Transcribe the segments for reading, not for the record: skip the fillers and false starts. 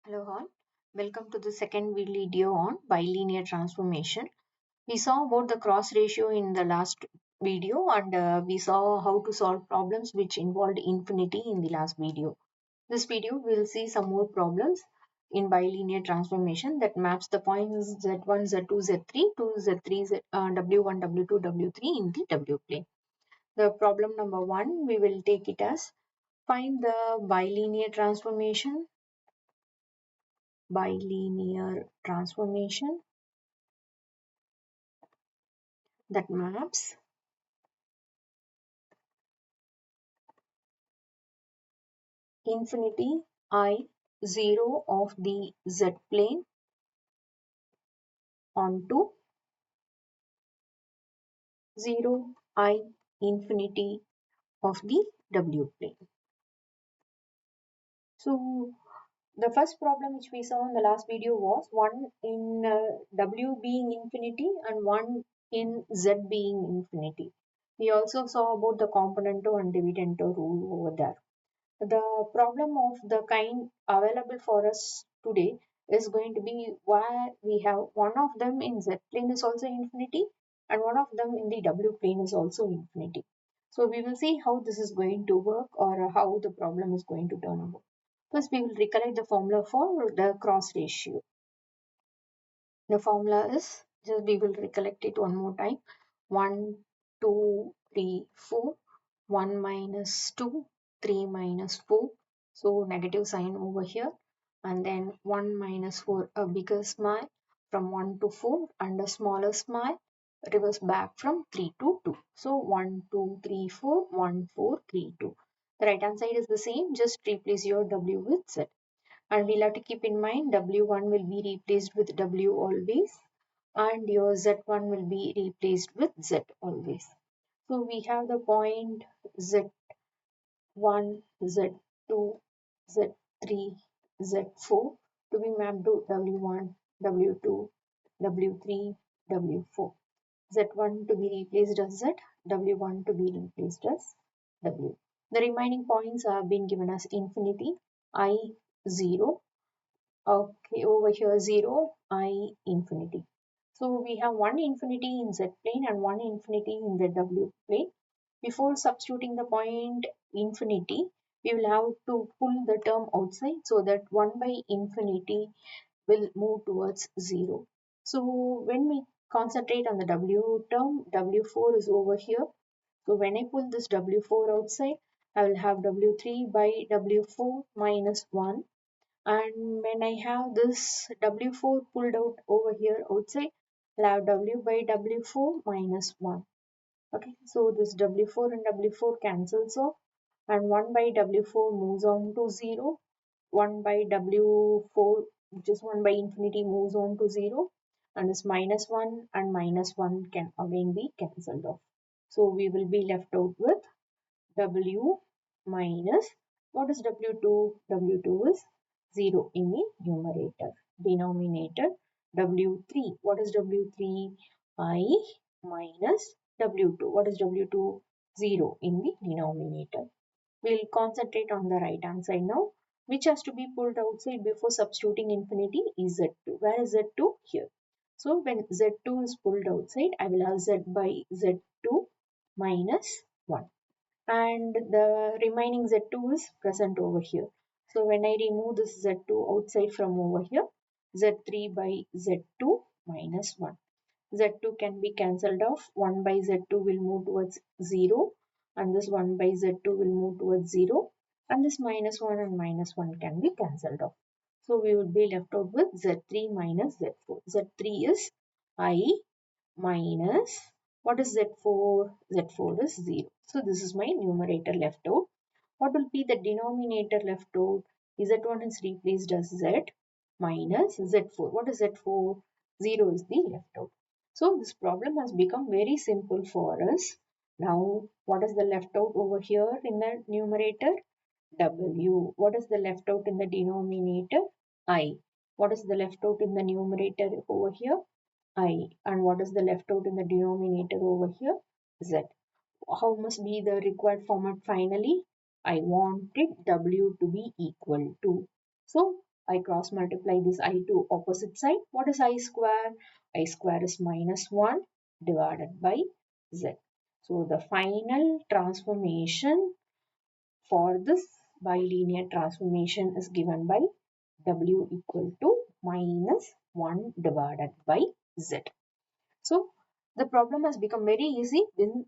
Hello all, welcome to the second video on bilinear transformation. We saw about the cross ratio in the last video and we saw how to solve problems which involved infinity in the last video. This video we will see some more problems in bilinear transformation that maps the points z1, z2, z3 to z3, w1, w2, w3 in the w plane. The problem number 1 we will take it as find the bilinear transformation that maps infinity I 0 of the z plane onto 0 I infinity of the w plane. So the first problem which we saw in the last video was one in w being infinity and one in z being infinity. We also saw about the componento and dividendo rule over there. The problem of the kind available for us today is going to be where we have one of them in z plane is also infinity and one of them in the w plane is also infinity. So we will see how this is going to work or how the problem is going to turn out. First we will recollect the formula for the cross ratio. The formula is, just we will recollect it one more time, 1, 2, 3, 4, 1 minus 2, 3 minus 4, so negative sign over here, and then 1 minus 4, a bigger smile from 1 to 4 and a smaller smile, reverse back from 3 to 2. So 1, 2, 3, 4, 1, 4, 3, 2. The right hand side is the same, just replace your W with Z. And we'll have to keep in mind W1 will be replaced with W always and your Z1 will be replaced with Z always. So we have the point Z1, Z2, Z3, Z4 to be mapped to W1, W2, W3, W4. Z1 to be replaced as Z, W1 to be replaced as W. The remaining points have been given as infinity, I 0, okay, over here 0, I infinity. So we have one infinity in Z plane and one infinity in the W plane. Before substituting the point infinity, we will have to pull the term outside so that 1 by infinity will move towards 0. So when we concentrate on the W term, W4 is over here. So when I pull this W4 outside, I will have W3 by W4 minus 1, and when I have this W4 pulled out over here outside, I'll have W by W4 minus 1. Okay, so this W4 and W4 cancels off and 1 by W4 moves on to 0. 1 by W4, which is 1 by infinity, moves on to 0, and this minus 1 and minus 1 can again be cancelled off. So we will be left out with W minus, what is W2? W2 is 0 in the numerator. Denominator W3. What is W3? I minus W2. What is W2? 0 in the denominator. We'll concentrate on the right hand side now. Which has to be pulled outside before substituting infinity is Z2. Where is Z2? Here. So when Z2 is pulled outside, I will have Z by Z2 minus 1, and the remaining Z2 is present over here. So when I remove this Z2 outside from over here, Z3 by Z2 minus 1. Z2 can be cancelled off. 1 by Z2 will move towards 0 and this 1 by Z2 will move towards 0 and this minus 1 and minus 1 can be cancelled off. So we would be left out with Z3 minus Z4. Z3 is I minus, what is Z4? Z4 is 0. So this is my numerator left out. What will be the denominator left out? Z1 is replaced as Z minus Z4. What is Z4? 0 is the left out. So this problem has become very simple for us. Now what is the left out over here in the numerator? W. What is the left out in the denominator? I. What is the left out in the numerator over here? I. And what is the left out in the denominator over here? Z. How must be the required format finally? I wanted W to be equal to. So I cross multiply this I to opposite side. What is I square? I square is minus 1 divided by z. So the final transformation for this bilinear transformation is given by w equal to minus 1 divided by z. So the problem has become very easy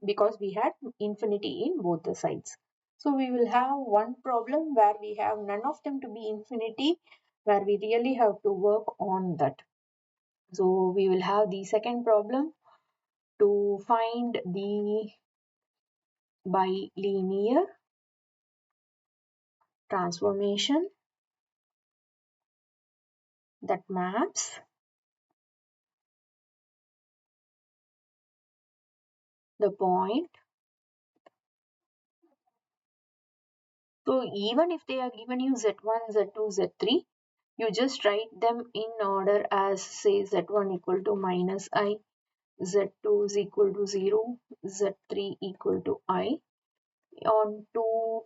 because we had infinity in both the sides. So we will have one problem where we have none of them to be infinity, where we really have to work on that. So we will have the second problem to find the bilinear transformation that maps the point. So even if they are given you z1, z2, z3, you just write them in order as say z1 equal to minus I, z2 is equal to 0, z3 equal to I on to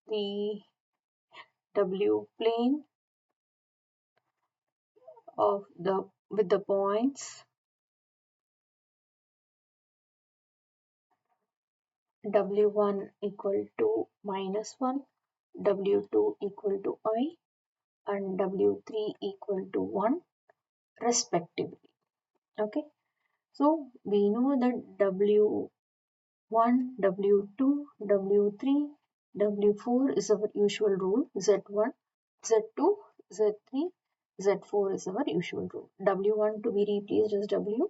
the w plane of the with the points w1 equal to minus 1, w2 equal to I and w3 equal to 1 respectively. Okay, so we know that w1, w2, w3, w4 is our usual rule. Z1, z2, z3, z4 is our usual rule. w1 to be replaced as w,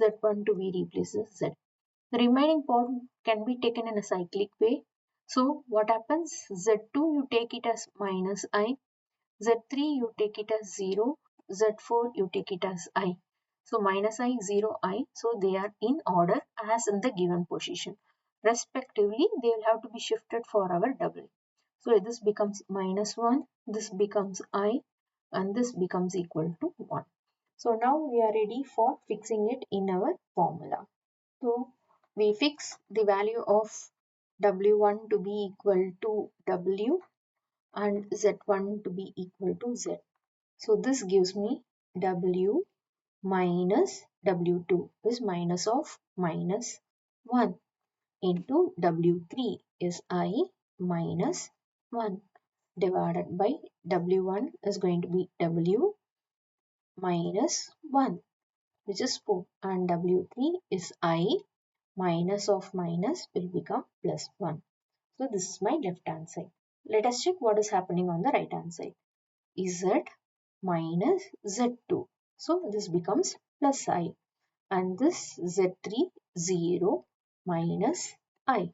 z1 to be replaced as z. The remaining part can be taken in a cyclic way. So what happens? Z2 you take it as minus I, Z3 you take it as 0, Z4 you take it as I. So minus I, 0, I. So they are in order as in the given position. Respectively, they will have to be shifted for our W. So this becomes minus 1, this becomes I, and this becomes equal to 1. So now we are ready for fixing it in our formula. So we fix the value of W1 to be equal to W and Z1 to be equal to Z. So this gives me W minus W2 is minus of minus 1 into W3 is I minus 1 divided by W1 is going to be W minus 1, which is 4, and W3 is I minus of minus will become plus 1. So this is my left hand side. Let us check what is happening on the right hand side. Z minus Z2. So this becomes plus I, and this Z3 0 minus I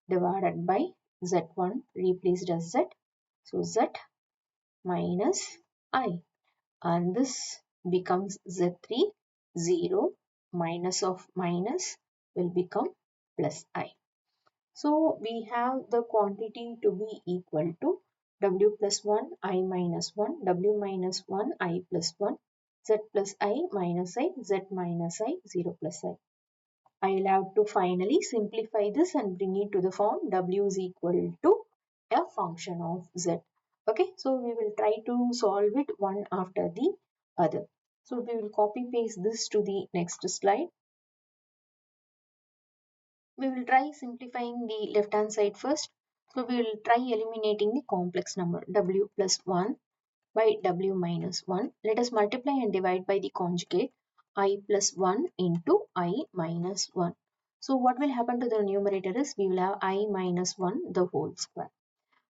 divided by Z1 replaced as Z. So Z minus I, and this becomes Z3 0 minus of minus will become plus I. So we have the quantity to be equal to W plus 1, I minus 1, W minus 1, I plus 1, Z plus I minus I, Z minus I, 0 plus I. I will have to finally simplify this and bring it to the form W is equal to a function of Z. Okay, so we will try to solve it one after the other. So we will copy paste this to the next slide. We will try simplifying the left hand side first. So we will try eliminating the complex number w plus 1 by w minus 1. Let us multiply and divide by the conjugate I plus 1 into I minus 1. So what will happen to the numerator is we will have I minus 1 the whole square.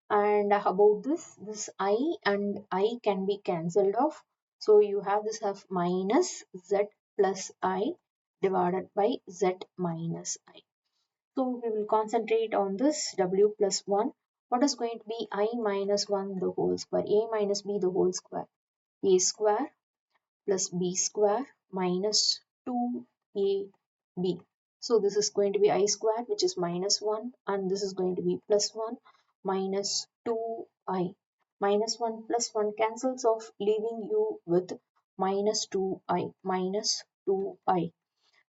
And about this I and I can be cancelled off. So you have this of minus z plus I divided by z minus I. So we will concentrate on this w plus 1. What is going to be I minus 1 the whole square? A minus b the whole square. A square plus b square minus 2ab. So this is going to be I square, which is minus 1, and this is going to be plus 1 minus 2I. Minus 1 plus 1 cancels off, leaving you with minus 2I. Minus 2I.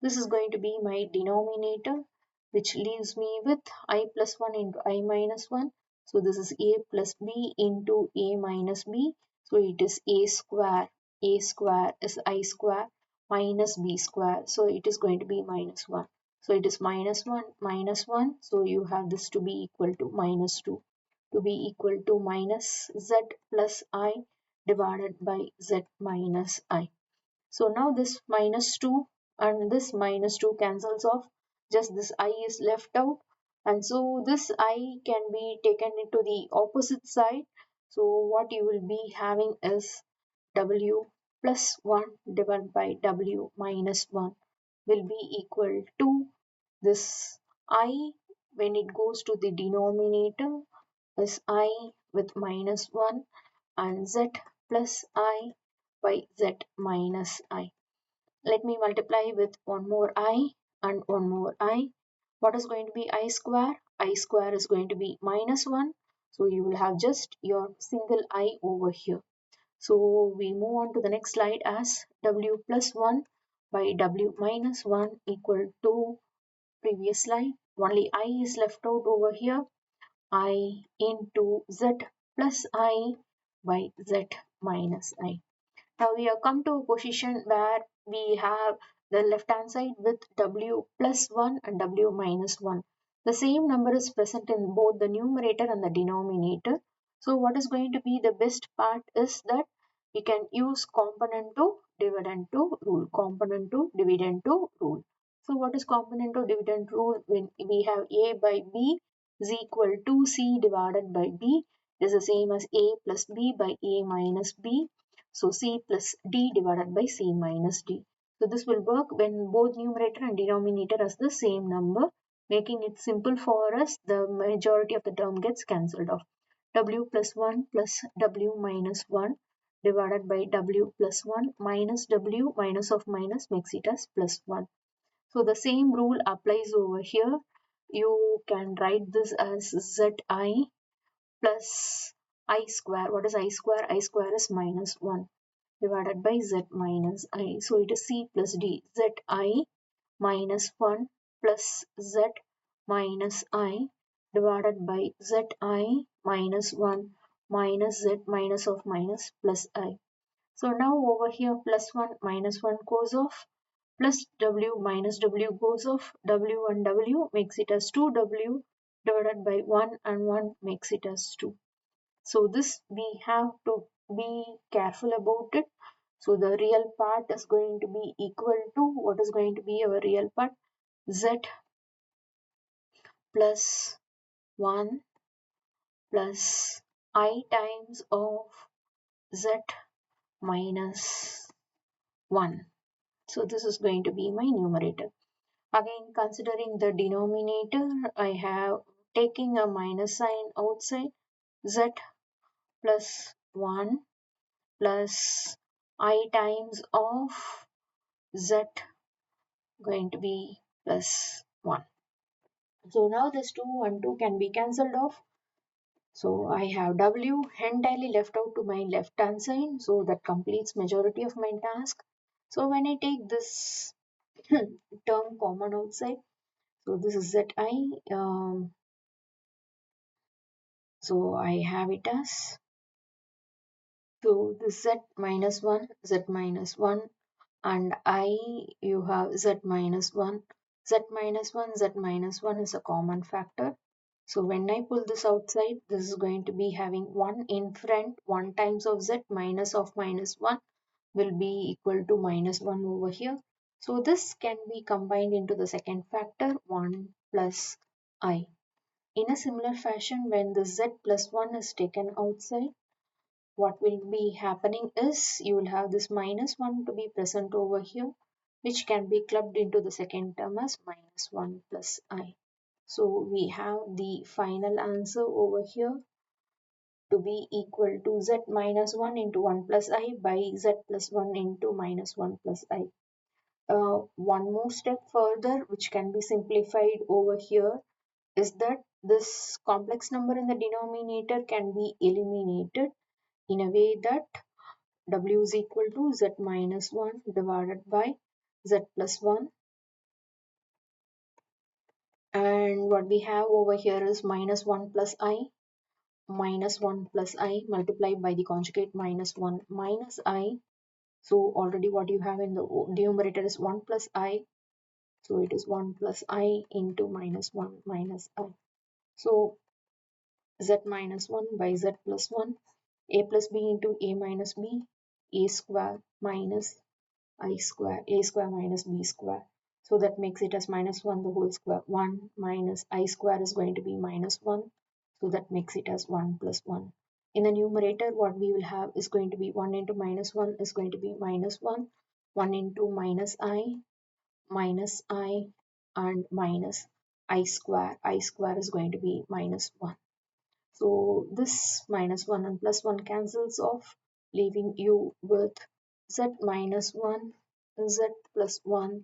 This is going to be my denominator, which leaves me with I plus 1 into I minus 1. So this is a plus b into a minus b. So it is a square. A square is I square minus b square. So it is going to be minus 1. So it is minus 1 minus 1. So you have this to be equal to minus 2. To be equal to minus z plus I divided by z minus I. So now this minus 2 and this minus 2 cancels off. Just this I is left out. And so this I can be taken into the opposite side. So what you will be having is W plus 1 divided by W minus 1 will be equal to this I when it goes to the denominator is I with minus 1 and Z plus I by Z minus I. Let me multiply with one more I and one more I. What is going to be I square? I square is going to be minus 1. So you will have just your single I over here. So we move on to the next slide as W plus 1 by W minus 1 equal to previous slide. Only I is left out over here. I into Z plus I by Z minus I. Now we have come to a position where we have the left hand side with W plus 1 and W minus 1. The same number is present in both the numerator and the denominator. So what is going to be the best part is that we can use component to dividend to rule. Component to dividend to rule. So what is component to dividend rule? When we have A by B is equal to C divided by B. It is the same as A plus B by A minus B. So C plus D divided by C minus D. So this will work when both numerator and denominator has the same number, making it simple for us. The majority of the term gets cancelled off. W plus 1 plus W minus 1 divided by W plus 1 minus W minus of minus makes it as plus 1. So the same rule applies over here. You can write this as ZI plus I square. What is I square? I square is minus 1 divided by Z minus I. So it is C plus D. ZI minus 1 plus Z minus I divided by ZI minus 1 minus Z minus of minus plus I. So now over here plus 1 minus 1 goes off, plus W minus W goes off, W and W makes it as 2W divided by 1 and 1 makes it as 2. So this we have to be careful about it. So the real part is going to be equal to, what is going to be our real part? Z plus 1 plus I times of Z minus 1. So this is going to be my numerator. Again, considering the denominator, I have taking a minus sign outside. Z plus 1 plus I times of Z going to be plus 1. So now this 2 and 2 can be cancelled off. So I have W entirely left out to my left hand side. So that completes majority of my task. So when I take this term common outside, so this is Zi. So I have it as, so this Z minus 1, Z minus 1 and I you have Z minus 1. Z minus 1, Z minus 1 is a common factor. So when I pull this outside, this is going to be having 1 in front, 1 times of Z minus of minus 1 will be equal to minus 1 over here. So this can be combined into the second factor 1 plus I. In a similar fashion, when the Z plus 1 is taken outside, what will be happening is you will have this minus 1 to be present over here, which can be clubbed into the second term as minus 1 plus I. So we have the final answer over here to be equal to Z minus 1 into 1 plus I by Z plus 1 into minus 1 plus I. One more step further which can be simplified over here is that this complex number in the denominator can be eliminated in a way that W is equal to Z minus 1 divided by Z plus 1, and what we have over here is minus 1 plus I minus 1 plus I multiplied by the conjugate minus 1 minus I. So already what you have in the numerator is 1 plus I. So it is 1 plus I into minus 1 minus I. So z minus 1 by z plus 1, a plus b into a minus b, a square minus I square, a square minus b square. So that makes it as minus 1 the whole square. 1 minus I square is going to be minus 1. So that makes it as 1 plus 1. In the numerator, what we will have is going to be 1 into minus 1 is going to be minus 1. 1 into minus I, and minus I square. I square is going to be minus 1. So this minus 1 and plus 1 cancels off, leaving you with z minus 1, z plus 1,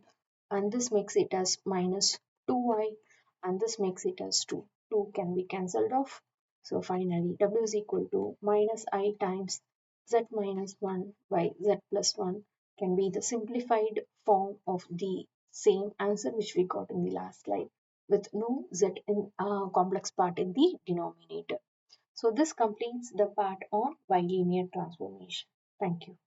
and this makes it as minus 2y, and this makes it as 2. 2 can be cancelled off. So finally, w is equal to minus I times z minus 1 by z plus 1 can be the simplified form of the same answer which we got in the last slide, with no z in complex part in the denominator. So this completes the part on bilinear transformation. Thank you.